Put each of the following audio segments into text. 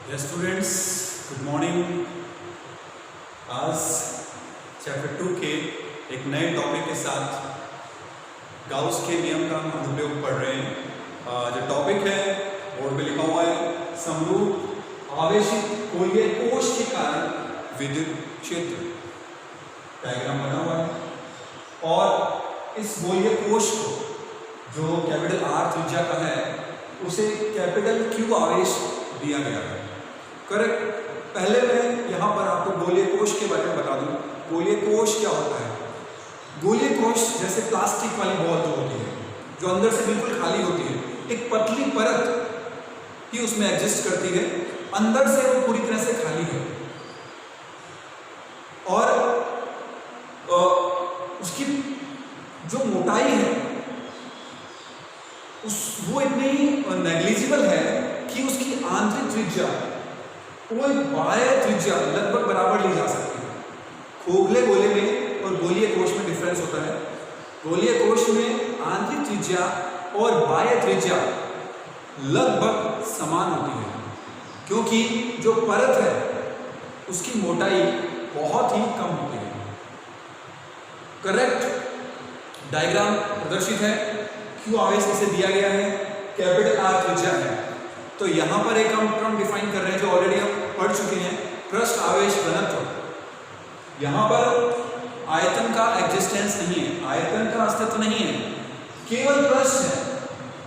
Students, good morning. आज chapter 2 के एक नए टॉपिक के साथ गाउस के नियम का हम अनुप्रयोग पढ़ रहे हैं। जो टॉपिक है बोर्ड पे लिखा हुआ है, समरूप आवेशित गोलीय कोश के कारण विद्युत क्षेत्र। डायग्राम बना हुआ है और इस गोलीय कोश को जो कैपिटल आर त्रिज्या का है उसे कैपिटल क्यू आवेश दिया गया है। करेक्ट। पहले मैं यहाँ पर आपको गोलीय कोश के बारे में बता दूं। गोलीय कोश क्या होता है? गोलीय कोश जैसे प्लास्टिक वाली बॉल जो होती है, जो अंदर से बिल्कुल खाली होती है, एक पतली परत ही उसमें एग्जिस्ट करती है, अंदर से वो पूरी तरह से खाली है और उसकी जो मोटाई है वो इतनी नेग्लिजिबल है कि उसकी आंतरिक त्रिज्या वो बाह्य त्रिज्या लगभग बराबर ली जा सकती है। खोखले गोले में और गोलीय कोश में डिफरेंस होता है। गोलीय कोश में आंतरिक त्रिज्या और बाह्य त्रिज्या लगभग समान होती है, क्योंकि जो परत है उसकी मोटाई बहुत ही कम होती है। करेक्ट। डायग्राम प्रदर्शित है। क्यू आवेश इसे दिया गया है, कैपिटल आर त्रिज्या है। तो यहाँ पर एक हम टर्म डिफाइन कर रहे हैं जो ऑलरेडी हम पढ़ चुके हैं, पृष्ठ आवेश घनत्व। यहाँ पर आयतन का एग्जिस्टेंस नहीं है, आयतन का अस्तित्व नहीं है, केवल पृष्ठ है।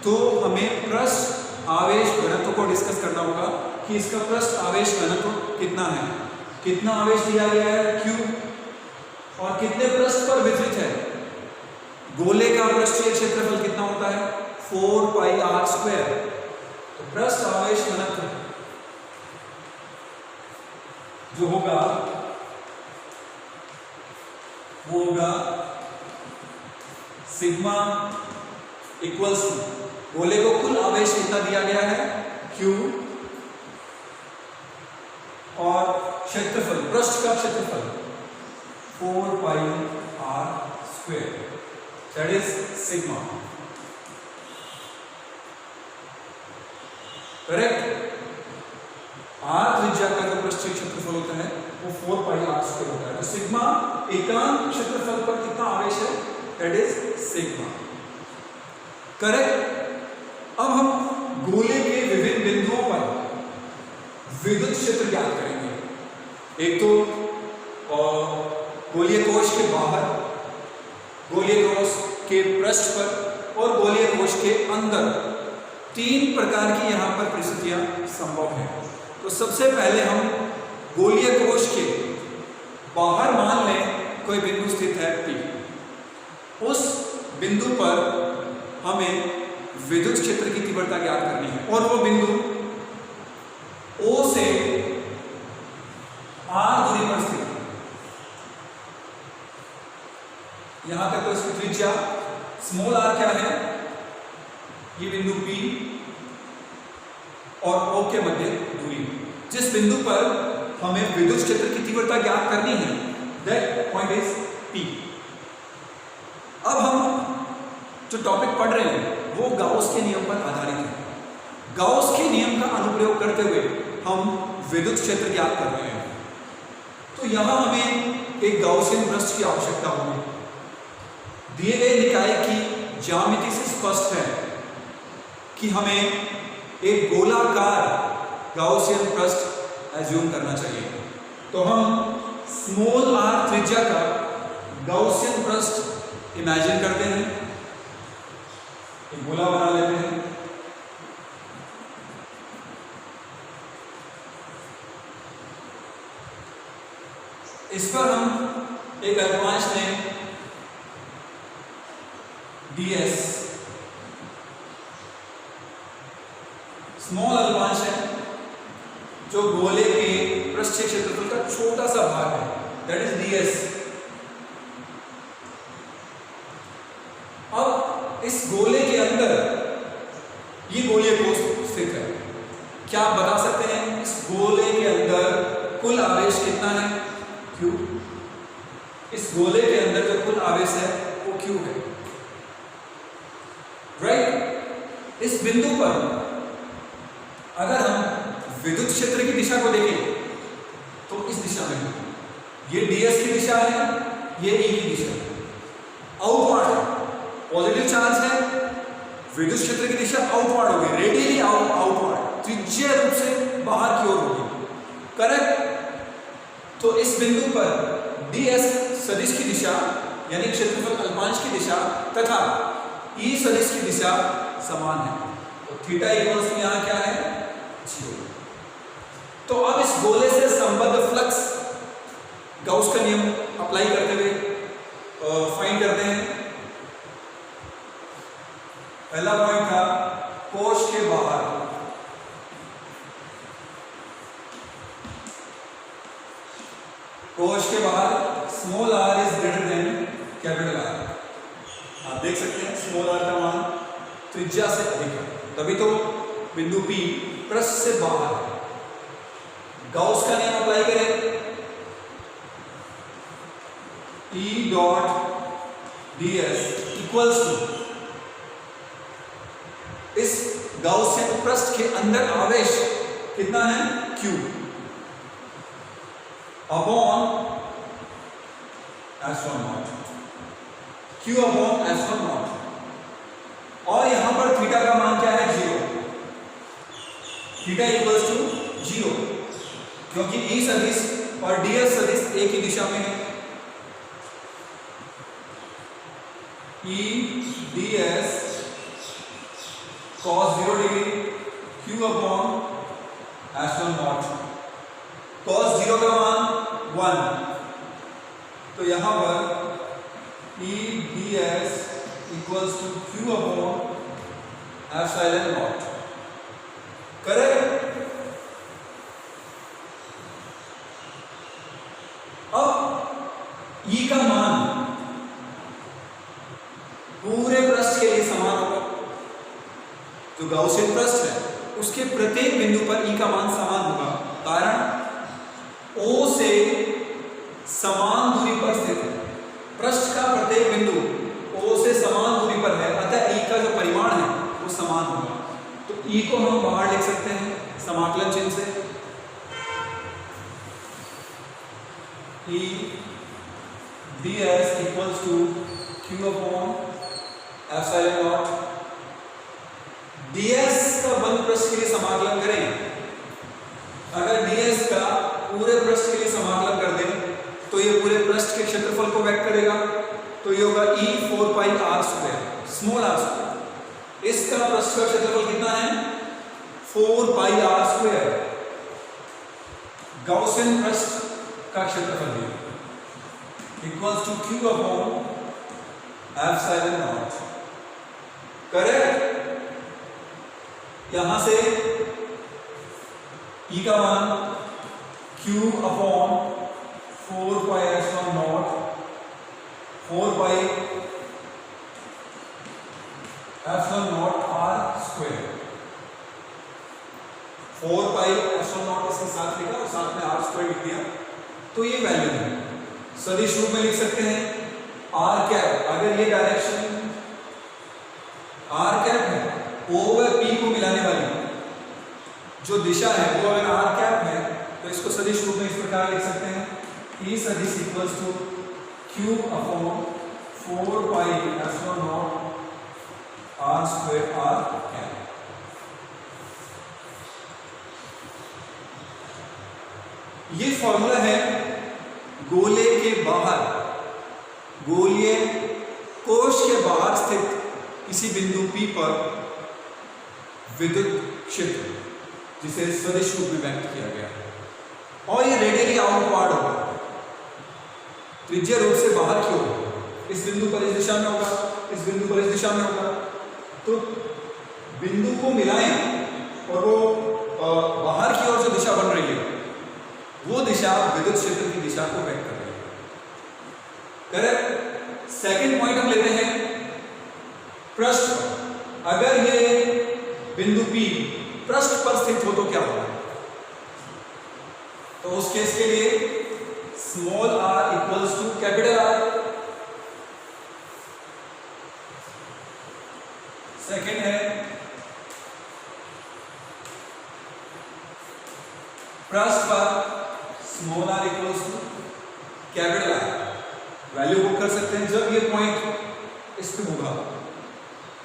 तो हमें पृष्ठ आवेश घनत्व को डिस्कस करना होगा कि इसका पृष्ठ आवेश घनत्व कितना है। कितना आवेश दिया गया है? क्यू। और कितने पृष्ठ पर वितरित है? गोले का पृष्ठीय क्षेत्रफल कितना होता है? 4 पाई आर स्क्वायर। तो पृष्ठ आवेश घनत्व जो होगा वो होगा सिग्मा इक्वल्स टू गोले को कुल आवेश कितना दिया गया है? क्यू, और क्षेत्रफल, पृष्ठ का क्षेत्रफल 4 pi R square, that is sigma. Correct. R त्रिज्या का जो पृष्ठीय क्षेत्रफल होता है वो 4 पाई आर स्क्वायर होता है। तो सिग्मा एकांक क्षेत्रफल पर कितना आवेश है? That is sigma. करेक्ट। अब हम गोले के विभिन्न बिंदुओं पर विद्युत क्षेत्र ज्ञात करेंगे। एक तो गोलीय कोश के बाहर, गोलीय कोश के पृष्ठ पर और गोलीय कोश के अंदर। 3 प्रकार की यहाँ पर परिस्थितियां संभव हैं। तो सबसे पहले हम गोलीय कोश के बाहर मान लें कोई बिंदु स्थित है P। उस बिंदु पर हमें विद्युत क्षेत्र की तीव्रता ज्ञात करनी है और वो बिंदु O से R दूरी पर स्थित है। यहां तक तो इसकी त्रिज्या स्मॉल r क्या है? ये बिंदु P और O के मध्य दूरी। जिस बिंदु पर हमें विद्युत क्षेत्र की तीव्रता ज्ञात करनी है, दैट पॉइंट इज P। अब हम जो टॉपिक पढ़ रहे हैं वो गाउस के नियम पर आधारित है। गाउस के नियम का अनुप्रयोग करते हुए हम विद्युत क्षेत्र ज्ञात कर रहे हैं। तो यहां हमें एक गाउसियन पृष्ठ की आवश्यकता होगी। दिए गए निकाय की ज्यामिति से स्पष्ट है कि हमें एक गोलाकार गाउसियन पृष्ठ एज्यूम करना चाहिए। तो हम स्मॉल r त्रिज्या का गाउसियन पृष्ठ इमेजिन करते हैं। एक गोला बना लेते हैं। इस पर हम एक अल्पकांश लें ds। स्मॉल अल्पकांश है जो गोले के पृष्ठीय क्षेत्रफल का छोटा सा भाग है, दैट इज ds। अब इस गोले के अंदर ये गोलीय कोश स्थित है। क्या आप बता सकते हैं इस गोले के अंदर कुल आवेश कितना है? Q। इस गोले के अंदर जो कुल आवेश है वो Q है। राइट। इस बिंदु पर अगर हम विद्युत क्षेत्र की दिशा को देखें तो इस दिशा में ये ds की दिशा है, ये E की दिशा है, आउटवर्ड है, पॉजिटिव चार्ज है, विद्युत क्षेत्र की दिशा आउटवर्ड होगी, रेडियली आउटवर्ड, त्रिज्यीय रूप से बाहर की ओर होगी, करेक्ट। तो इस बिंदु पर ds सदिश की दिशा यानी क्षेत्रफल अल्पांश की दिशा तथा E सदिश की दिशा समान है, तो थीटा इक्वल्स टू यहाँ क्या है 0। तो अब इस गोले से संबद्ध फ्लक्स गाउस का नियम अप्लाई करते हुए फाइंड करते हैं। पहला पॉइंट था कोश के बाहर, कोश के बाहर small r is greater than capital R। आप देख सकते हैं स्मॉल r का मान त्रिज्या से अधिक है, तभी तो बिंदु P पृष्ठ से बाहर है। गाउस का नियम अप्लाई करें, E dot ds equals to इस गाउसियन पृष्ठ के अंदर आवेश कितना है Q upon epsilon naught, Q upon epsilon naught, और यहां पर थीटा का मान क्या है 0, थीटा इक्वल्स टू 0, क्योंकि E सदिश और ds सदिश एक ही दिशा में है। E ds cos 0 degree Q upon epsilon not, cos 0 का मान 1, तो यहां पर E ds equals to Q upon epsilon naught, correct. अब E का मान पूरे पृष्ठ के लिए समान होगा, जो गाउसियन पृष्ठ है उसके प्रत्येक बिंदु पर E का मान समान होगा, कारण O से समान दूरी पर स्थित है, पृष्ठ का प्रत्येक बिंदु O से समान दूरी पर है, अतः E का जो परिमाण है वो समान होगा। तो E को हम बाहर लिख सकते हैं समाकलन चिन्ह से, E ds equals to Q upon epsilon naught. ds का बंद पृष्ठ के लिए समाकलन करें, अगर ds का पूरे पृष्ठ के लिए समाकलन कर दें तो ये पूरे पृष्ठ के क्षेत्रफल को व्यक्त करेगा, तो ये होगा E 4 पाई r square, small r square. इसका पृष्ठ का क्षेत्रफल कितना है 4 पाई r स्क्वायर, गाउसियन पृष्ठ का क्षेत्रफल भी equals to Q upon epsilon naught, correct. यहां से E का मान Q upon 4 pi epsilon naught, 4 pi epsilon naught r square, 4 pi epsilon naught इसके साथ लिखा और साथ में r स्क्वायर लिख दिया, तो ये वैल्यू है। सदिश रूप में लिख सकते हैं r कैप, अगर ये डायरेक्शन r कैप है, O व P को मिलाने वाली जो दिशा है वो अगर r कैप है, तो इसको सदिश रूप में इस प्रकार लिख सकते हैं E सदिश equals to Q upon 4 pi epsilon naught r square r cap. ये फॉर्मूला है गोले के बाहर, गोलीय कोश के बाहर स्थित किसी बिंदु P पर विद्युत क्षेत्र, जिसे सदिश रूप में व्यक्त किया गया है, और ये रेडियली आउटवर्ड होगा, त्रिज्यीय रूप से बाहर की ओर, इस बिंदु पर इस दिशा में होगा, इस बिंदु पर इस दिशा में होगा। तो बिंदु को मिलाएं और वो बाहर की ओर जो दिशा बन रही है वो दिशा विद्युत क्षेत्र की दिशा को व्यक्त कर रही है, करेक्ट। सेकंड पॉइंट हम लेते हैं पृष्ठ पर, अगर ये बिंदु P पृष्ठ पर स्थित हो तो क्या होगा, तो उस केस के लिए small r equals to capital R। Second है पृष्ठ पर small R equals to capital R, value बुक कर सकते हैं जब ये पॉइंट इस पे होगा,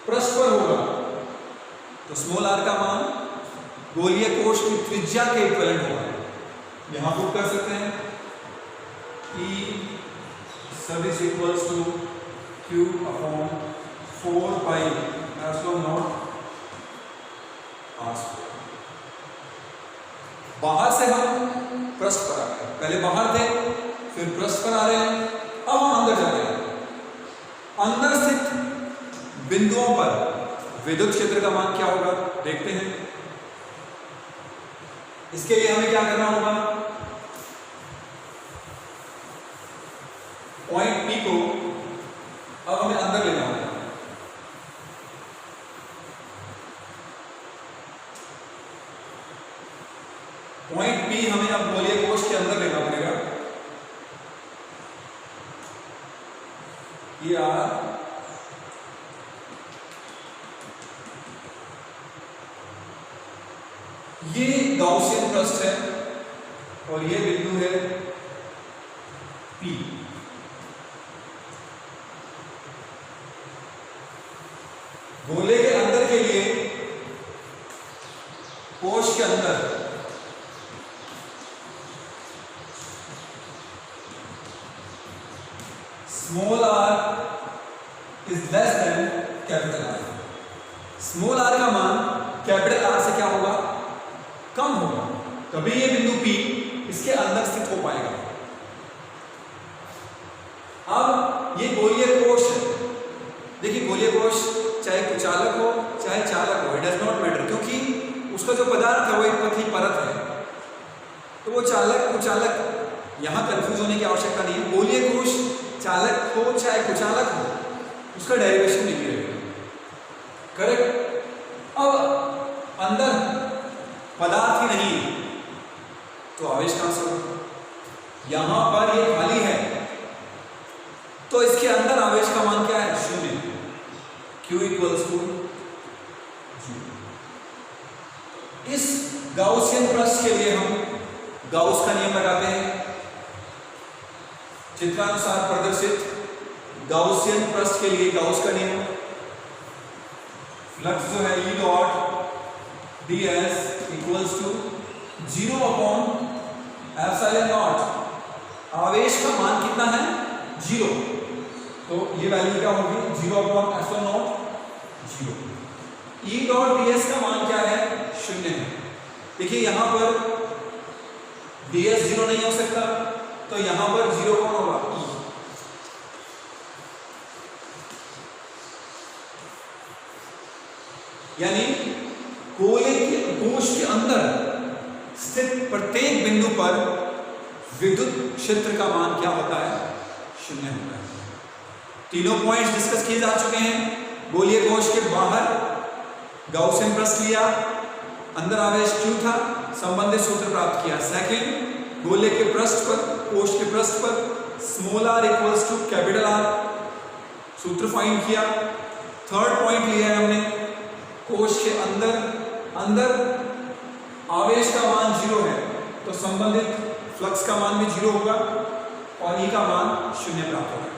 पृष्ठ पर होगा, तो स्मॉल आर का मान गोलीय कोश की त्रिज्या के इक्विवेलेंट होगा। यहां बुक कर सकते हैं E सब is equals to Q upon 4 pi epsilon naught R square. बाहर से हम पृष्ठ पर आ गए, पहले बाहर थे फिर पृष्ठ पर आ रहे हैं, अब हम अंदर जा रहे हैं। अंदर स्थित बिंदुओं पर विद्युत क्षेत्र का मान क्या होगा देखते हैं। इसके लिए हमें क्या करना होगा, पॉइंट P को अब हमें अंदर लेना होगा। पॉइंट P हमें अब गोलीय कोश के अंदर लेना पड़ेगा। ये गाउसियन पृष्ठ है और ये बिंदु है P। गोले के अंदर के लिए कोश के अंदर small R is less than capital R. Small R का मान कैपिटल आर से क्या होगा, कम होगा, तभी ये बिंदु P इसके अंदर स्थित हो पाएगा। अब ये गोलीय कोश है, देखिए गोलीय कोश चाहे कुचालक हो चाहे चालक हो, इट डज नॉट मैटर, क्योंकि उसका जो पदार्थ है वो एक पतली परत है, तो वो चालक कुचालक यहां कंफ्यूज होने की आवश्यकता नहीं है। गोलीय कोश चालक हो चाहे कुचालक हो, उसका डेरिवेशन नहीं रहेगा, करेक्ट। अब अंदर पदार्थ ही नहीं है तो आवेश कहां से होगा, यहां पर ये खाली है तो इसके अंदर आवेश का मान क्या है, 0। Q equals to 0। इस गाउसियन पृष्ठ के लिए हम गाउस का नियम लगाते हैं। चित्रानुसार प्रदर्शित गाउसियन पृष्ठ के लिए गाउस का नियम, फ्लक्स जो है E dot ds equals to 0 upon epsilon naught. आवेश का मान कितना है, 0, तो ये वैल्यू क्या होगी, 0 upon epsilon not 0। E dot ds का मान क्या है, 0 है। देखिए यहां पर ds 0 नहीं हो सकता, तो यहां पर 0 कौन होगा, E। यानी गोले के कोश के अंदर स्थित प्रत्येक बिंदु पर विद्युत क्षेत्र का मान क्या होता है, 0 होता है। तीनों पॉइंट्स डिस्कस किए जा चुके हैं। गोलीय कोश के बाहर गाउसियन पृष्ठ लिया, अंदर आवेश Q था, संबंधित सूत्र प्राप्त किया। सेकंड, गोले के पृष्ठ पर, कोश के पृष्ठ पर small r equals to capital R, सूत्र फाइंड किया। थर्ड पॉइंट लिया है हमने, कोश के अंदर आवेश का मान 0 है तो संबंधित फ्लक्स का मान भी 0 होगा और E का मान 0 प्राप्त होगा,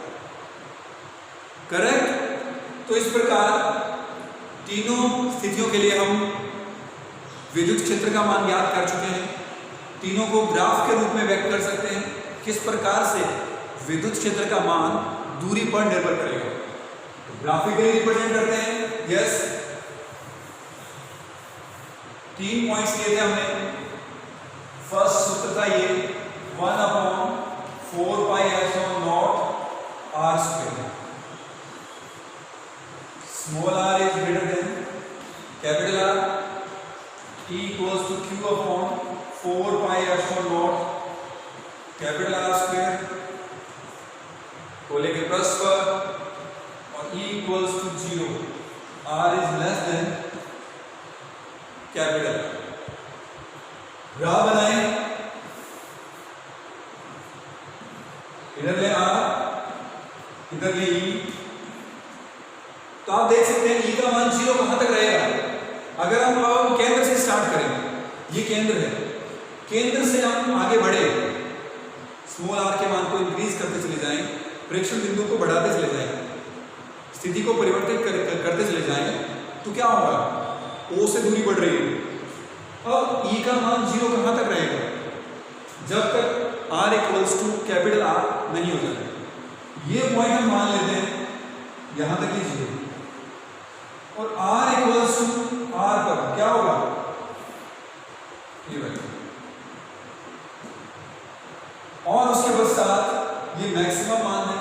करेक्ट। तो इस प्रकार तीनों स्थितियों के लिए हम विद्युत क्षेत्र का मान ज्ञात कर चुके हैं। तीनों को ग्राफ के रूप में व्यक्त कर सकते हैं, किस प्रकार से विद्युत क्षेत्र का मान दूरी पर निर्भर करेगा। तो ग्राफिकली रिप्रेजेंट करते हैं। यस, 3 पॉइंट्स लिए थे हमने। फर्स्ट सूत्र था ये 1 upon 4 pi epsilon naught R square. Small r is greater than capital R। E equals to Q upon 4 pi epsilon naught capital R square. गोले के पृष्ठ पर और E equals to 0, R is less than capital. Graph बनाएं, इधर ले R, इधर ले E। तो आप देख सकते हैं E का मान 0 कहां तक रहेगा। अगर हम केंद्र से स्टार्ट करें, ये केंद्र है, केंद्र से हम आगे बढ़े, स्मॉल आर के मान को इंक्रीज करते चले जाएं, प्रेक्षण बिंदु को बढ़ाते चले जाएं, स्थिति को परिवर्तित करते चले जाएं, तो क्या होगा? O से दूरी बढ़ रही है। अब E का मान 0 कहां तक रहेगा? जब तक R equals to capital R नहीं हो जाता। ये पॉइंट हम मान लेते हैं यहां तक ये 0, और R इक्वल्स टू R पर क्या होगा? ये वैल्यू, और उसके पश्चात ये मैक्सिमम मान है,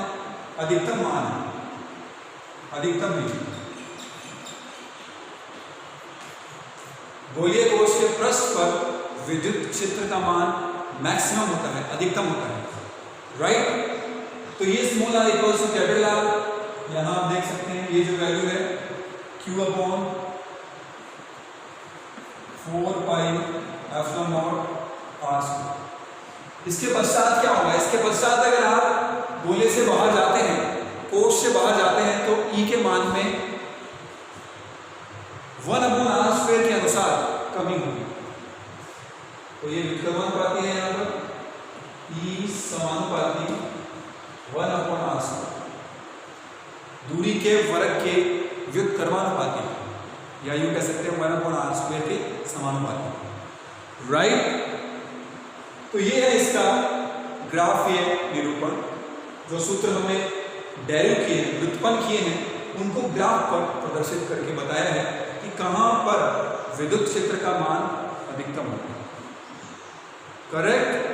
अधिकतम मान है, अधिकतम नहीं। गोलीय कोश के पृष्ठ पर विद्युत क्षेत्र का मान मैक्सिमम होता है, अधिकतम होता है, राइट? तो ये small R equals to capital R, यहां आप देख सकते हैं ये जो वैल्यू है Q upon 4 pi epsilon naught R square. इसके पश्चात क्या होगा? इसके पश्चात अगर आप गोले से बाहर जाते हैं, कोश से बाहर जाते हैं, तो E के मान में 1 अपॉन आर स्क्वायर के अनुसार कमी होगी। तो ये व्युत्क्रमानुपाती है, यहाँ पर E समानुपाती 1 अपॉन आर स्क्वायर, दूरी के वर्ग के व्युत्क्रमानुपाती, या यूं कह सकते हैं 1 अपॉन आर स्क्वायर के समानुपाती, राइट? तो ये है इसका ग्राफीय निरूपण। जो सूत्र हमने डेरिव किए हैं, व्युत्पन्न किए हैं, उनको ग्राफ पर प्रदर्शित करके बताया है कि कहां पर विद्युत क्षेत्र का मान अधिकतम होगा। करेक्ट?